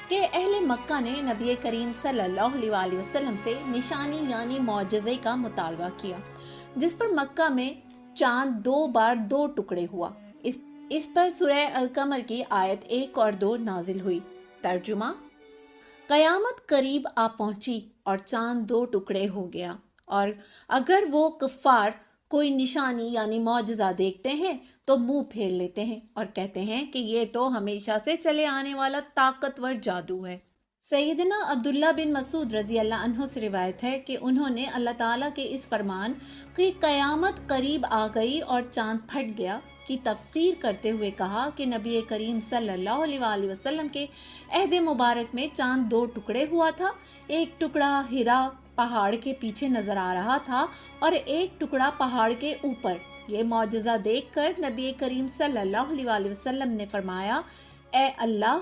कि अहले मक्का ने नबी करीम सल्लल्लाहु अलैहि वसल्लम से निशानी यानी मौजज़े का मुतालबा किया, जिस पर मक्का में चांद दो बार दो टुकड़े हुआ। इस इस पर सूरह अल कमर की आयत 1 और 2 नाजिल हुई। तर्जुमा: कयामत करीब आ पहुंची और चांद दो टुकड़े हो गया, और अगर वो कुफ्फार कोई निशानी यानी मौजज़ा देखते हैं तो मुंह फेर लेते हैं और कहते हैं कि ये तो हमेशा से चले आने वाला ताकतवर जादू है। सैयदना अब्दुल्ला बिन मसूद रजी अल्लाह अन्हो से रिवायत है कि उन्होंने अल्लाह ताला के इस फरमान कि कयामत करीब आ गई और चांद फट गया की तफसीर करते हुए कहा कि नबी करीम सल्लल्लाहु अलैहि वसल्लम के अहद मुबारक में चांद दो टुकड़े हुआ था। एक टुकड़ा हिरा पहाड़ के पीछे नजर आ रहा था और एक टुकड़ा पहाड़ के ऊपर। ये मौजज़ा देखकर नबी करीम सल्लल्लाहु अलैहि वसल्लम ने फरमाया, ए अल्लाह,